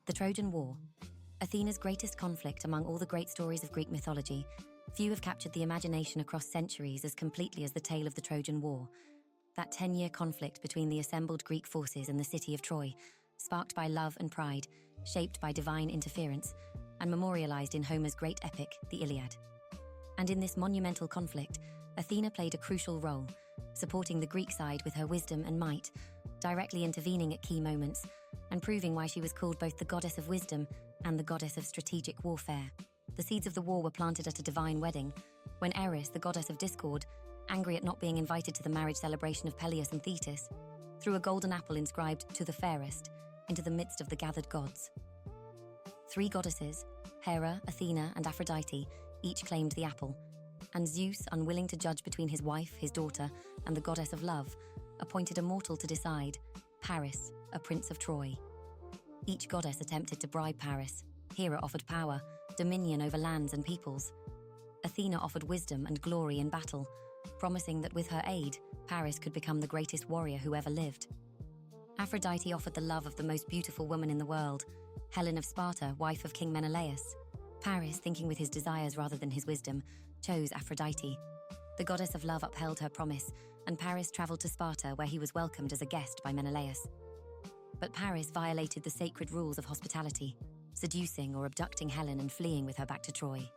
The Trojan War. Athena's greatest conflict among all the great stories of Greek mythology, few have captured the imagination across centuries as completely as the tale of the Trojan War. That 10-year conflict between the assembled Greek forces and the city of Troy, sparked by love and pride, shaped by divine interference, and memorialized in Homer's great epic, the Iliad. And in this monumental conflict, Athena played a crucial role, supporting the Greek side with her wisdom and might, directly intervening at key moments, and proving why she was called both the goddess of wisdom and the goddess of strategic warfare. The seeds of the war were planted at a divine wedding, when Eris, the goddess of discord, angry at not being invited to the marriage celebration of Peleus and Thetis, threw a golden apple inscribed "To the fairest" into the midst of the gathered gods. 3 goddesses, Hera, Athena, and Aphrodite, each claimed the apple, and Zeus, unwilling to judge between his wife, his daughter, and the goddess of love, appointed a mortal to decide, Paris, a prince of Troy. Each goddess attempted to bribe Paris. Hera offered power, dominion over lands and peoples. Athena offered wisdom and glory in battle, promising that with her aid, Paris could become the greatest warrior who ever lived. Aphrodite offered the love of the most beautiful woman in the world, Helen of Sparta, wife of King Menelaus. Paris, thinking with his desires rather than his wisdom, chose Aphrodite. The goddess of love upheld her promise, and Paris traveled to Sparta, where he was welcomed as a guest by Menelaus. But Paris violated the sacred rules of hospitality, seducing or abducting Helen and fleeing with her back to Troy.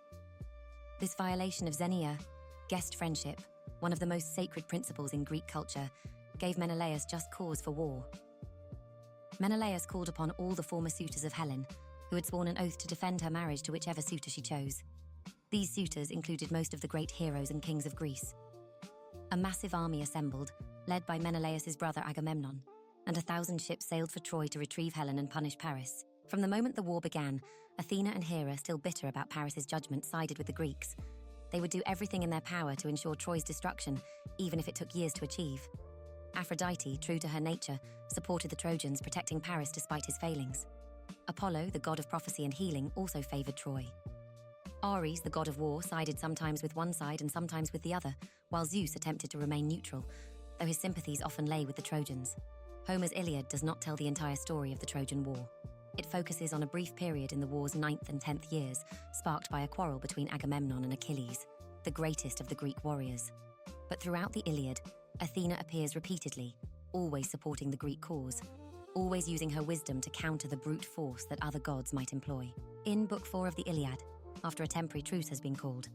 This violation of xenia, guest friendship, one of the most sacred principles in Greek culture, gave Menelaus just cause for war. Menelaus called upon all the former suitors of Helen, who had sworn an oath to defend her marriage to whichever suitor she chose. These suitors included most of the great heroes and kings of Greece. A massive army assembled, led by Menelaus's brother Agamemnon, and 1,000 ships sailed for Troy to retrieve Helen and punish Paris. From the moment the war began, Athena and Hera, still bitter about Paris's judgment, sided with the Greeks. They would do everything in their power to ensure Troy's destruction, even if it took years to achieve. Aphrodite, true to her nature, supported the Trojans, protecting Paris despite his failings. Apollo, the god of prophecy and healing, also favored Troy. Ares, the god of war, sided sometimes with one side and sometimes with the other, while Zeus attempted to remain neutral, though his sympathies often lay with the Trojans. Homer's Iliad does not tell the entire story of the Trojan War. It focuses on a brief period in the war's 9th and 10th years, sparked by a quarrel between Agamemnon and Achilles, the greatest of the Greek warriors. But throughout the Iliad, Athena appears repeatedly, always supporting the Greek cause, always using her wisdom to counter the brute force that other gods might employ. In Book 4 of the Iliad, after a temporary truce has been called,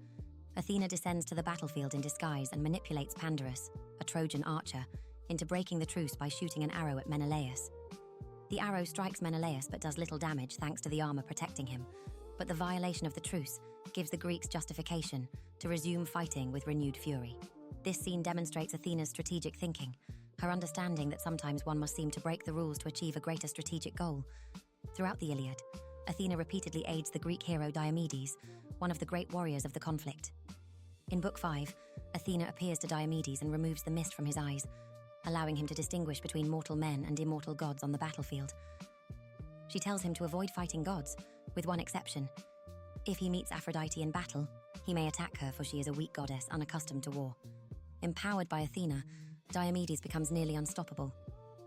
Athena descends to the battlefield in disguise and manipulates Pandarus, a Trojan archer, into breaking the truce by shooting an arrow at Menelaus. The arrow strikes Menelaus but does little damage thanks to the armor protecting him, but the violation of the truce gives the Greeks justification to resume fighting with renewed fury. This scene demonstrates Athena's strategic thinking, her understanding that sometimes one must seem to break the rules to achieve a greater strategic goal. Throughout the Iliad, Athena repeatedly aids the Greek hero Diomedes, one of the great warriors of the conflict. In Book 5, Athena appears to Diomedes and removes the mist from his eyes, allowing him to distinguish between mortal men and immortal gods on the battlefield. She tells him to avoid fighting gods, with one exception. If he meets Aphrodite in battle, he may attack her, for she is a weak goddess unaccustomed to war. Empowered by Athena, Diomedes becomes nearly unstoppable.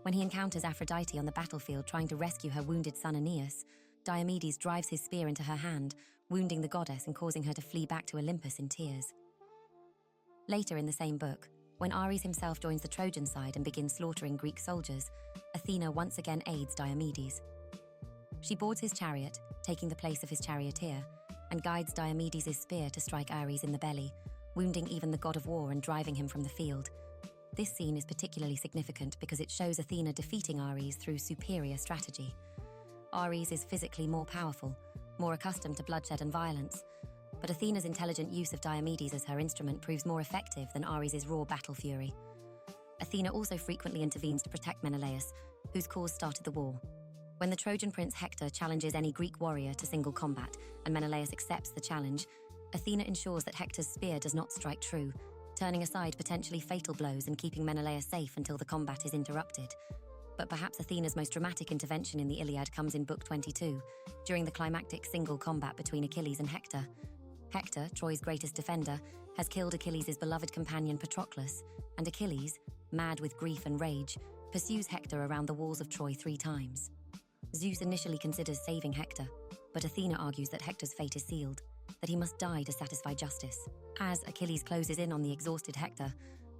When he encounters Aphrodite on the battlefield trying to rescue her wounded son Aeneas, Diomedes drives his spear into her hand, wounding the goddess and causing her to flee back to Olympus in tears. Later in the same book, when Ares himself joins the Trojan side and begins slaughtering Greek soldiers, Athena once again aids Diomedes. She boards his chariot, taking the place of his charioteer, and guides Diomedes' spear to strike Ares in the belly, wounding even the god of war and driving him from the field. This scene is particularly significant because it shows Athena defeating Ares through superior strategy. Ares is physically more powerful, more accustomed to bloodshed and violence, but Athena's intelligent use of Diomedes as her instrument proves more effective than Ares' raw battle fury. Athena also frequently intervenes to protect Menelaus, whose cause started the war. When the Trojan prince Hector challenges any Greek warrior to single combat and Menelaus accepts the challenge, Athena ensures that Hector's spear does not strike true, turning aside potentially fatal blows and keeping Menelaus safe until the combat is interrupted. But perhaps Athena's most dramatic intervention in the Iliad comes in Book 22, during the climactic single combat between Achilles and Hector. Hector, Troy's greatest defender, has killed Achilles' beloved companion Patroclus, and Achilles, mad with grief and rage, pursues Hector around the walls of Troy 3 times. Zeus initially considers saving Hector, but Athena argues that Hector's fate is sealed, that he must die to satisfy justice. As Achilles closes in on the exhausted Hector,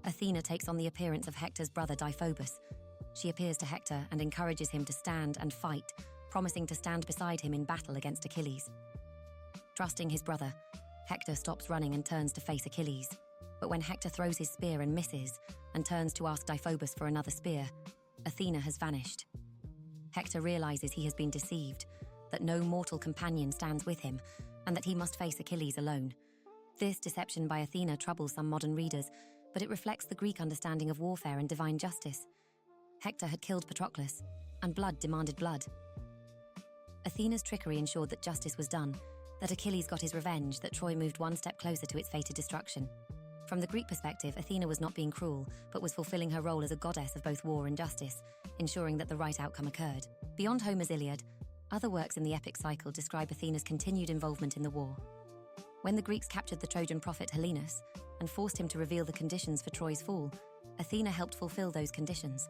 Athena takes on the appearance of Hector's brother Deiphobus. She appears to Hector and encourages him to stand and fight, promising to stand beside him in battle against Achilles. Trusting his brother, Hector stops running and turns to face Achilles. But when Hector throws his spear and misses, and turns to ask Deiphobus for another spear, Athena has vanished. Hector realizes he has been deceived, that no mortal companion stands with him, and that he must face Achilles alone. This deception by Athena troubles some modern readers, but it reflects the Greek understanding of warfare and divine justice. Hector had killed Patroclus, and blood demanded blood. Athena's trickery ensured that justice was done, that Achilles got his revenge, that Troy moved one step closer to its fated destruction. From the Greek perspective, Athena was not being cruel, but was fulfilling her role as a goddess of both war and justice, ensuring that the right outcome occurred. Beyond Homer's Iliad, other works in the epic cycle describe Athena's continued involvement in the war. When the Greeks captured the Trojan prophet Helenus and forced him to reveal the conditions for Troy's fall, Athena helped fulfill those conditions.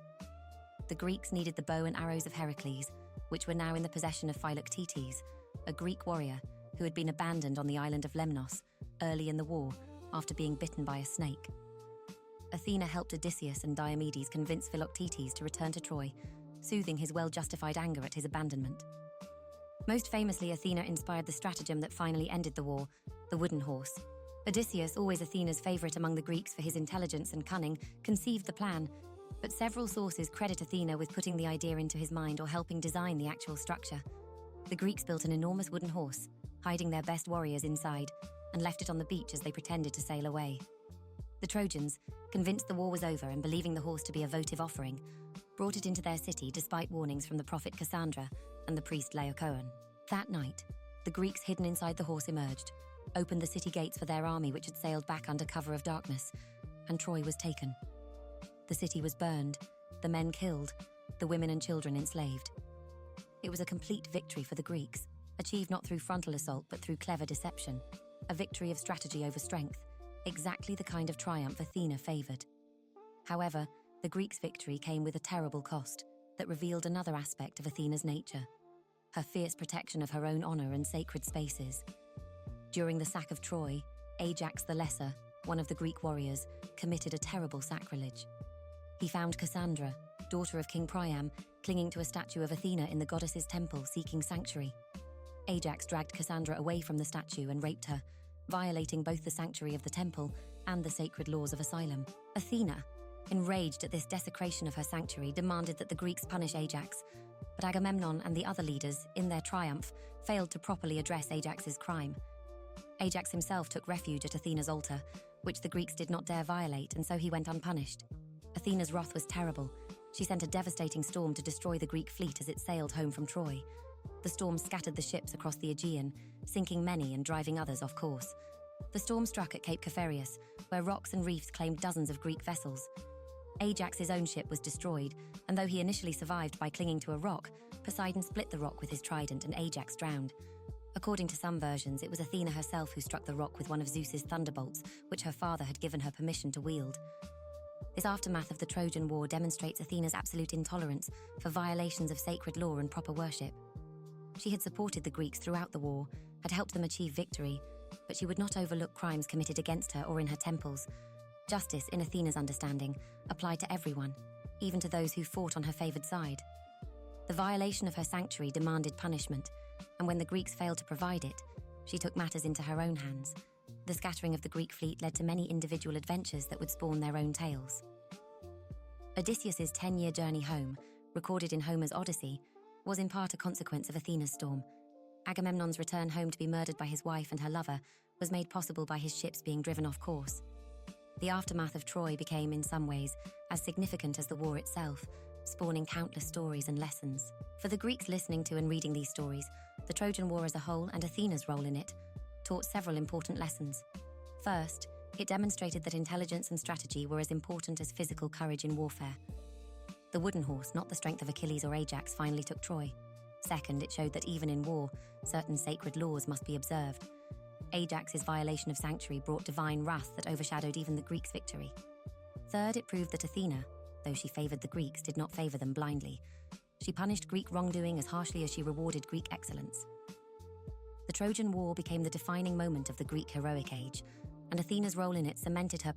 The Greeks needed the bow and arrows of Heracles, which were now in the possession of Philoctetes, a Greek warrior who had been abandoned on the island of Lemnos early in the war after being bitten by a snake. Athena helped Odysseus and Diomedes convince Philoctetes to return to Troy, soothing his well-justified anger at his abandonment. Most famously, Athena inspired the stratagem that finally ended the war, the wooden horse. Odysseus, always Athena's favorite among the Greeks for his intelligence and cunning, conceived the plan, but several sources credit Athena with putting the idea into his mind or helping design the actual structure. The Greeks built an enormous wooden horse, hiding their best warriors inside, and left it on the beach as they pretended to sail away. The Trojans, convinced the war was over and believing the horse to be a votive offering, brought it into their city despite warnings from the prophet Cassandra and the priest Laocoon. That night, the Greeks hidden inside the horse emerged, opened the city gates for their army which had sailed back under cover of darkness, and Troy was taken. The city was burned, the men killed, the women and children enslaved. It was a complete victory for the Greeks, achieved not through frontal assault but through clever deception, a victory of strategy over strength, exactly the kind of triumph Athena favored. However, the Greeks' victory came with a terrible cost that revealed another aspect of Athena's nature, her fierce protection of her own honor and sacred spaces. During the sack of Troy, Ajax the Lesser, one of the Greek warriors, committed a terrible sacrilege. He found Cassandra, daughter of King Priam, clinging to a statue of Athena in the goddess's temple seeking sanctuary. Ajax dragged Cassandra away from the statue and raped her, violating both the sanctuary of the temple and the sacred laws of asylum. Athena, enraged at this desecration of her sanctuary, demanded that the Greeks punish Ajax, but Agamemnon and the other leaders, in their triumph, failed to properly address Ajax's crime. Ajax himself took refuge at Athena's altar, which the Greeks did not dare violate, and so he went unpunished. Athena's wrath was terrible. She sent a devastating storm to destroy the Greek fleet as it sailed home from Troy. The storm scattered the ships across the Aegean, sinking many and driving others off course. The storm struck at Cape Caphareus, where rocks and reefs claimed dozens of Greek vessels. Ajax's own ship was destroyed, and though he initially survived by clinging to a rock, Poseidon split the rock with his trident and Ajax drowned. According to some versions, it was Athena herself who struck the rock with one of Zeus's thunderbolts, which her father had given her permission to wield. This aftermath of the Trojan War demonstrates Athena's absolute intolerance for violations of sacred law and proper worship. She had supported the Greeks throughout the war, had helped them achieve victory, but she would not overlook crimes committed against her or in her temples. Justice, in Athena's understanding, applied to everyone, even to those who fought on her favored side. The violation of her sanctuary demanded punishment, and when the Greeks failed to provide it, she took matters into her own hands. The scattering of the Greek fleet led to many individual adventures that would spawn their own tales. Odysseus's 10-year journey home, recorded in Homer's Odyssey, was in part a consequence of Athena's storm. Agamemnon's return home to be murdered by his wife and her lover was made possible by his ships being driven off course. The aftermath of Troy became, in some ways, as significant as the war itself, spawning countless stories and lessons. For the Greeks listening to and reading these stories, the Trojan War as a whole and Athena's role in it taught several important lessons. First, it demonstrated that intelligence and strategy were as important as physical courage in warfare. The wooden horse, not the strength of Achilles or Ajax, finally took Troy. Second, it showed that even in war, certain sacred laws must be observed. Ajax's violation of sanctuary brought divine wrath that overshadowed even the Greeks' victory. Third, it proved that Athena, though she favored the Greeks, did not favor them blindly. She punished Greek wrongdoing as harshly as she rewarded Greek excellence. The Trojan War became the defining moment of the Greek heroic age, and Athena's role in it cemented her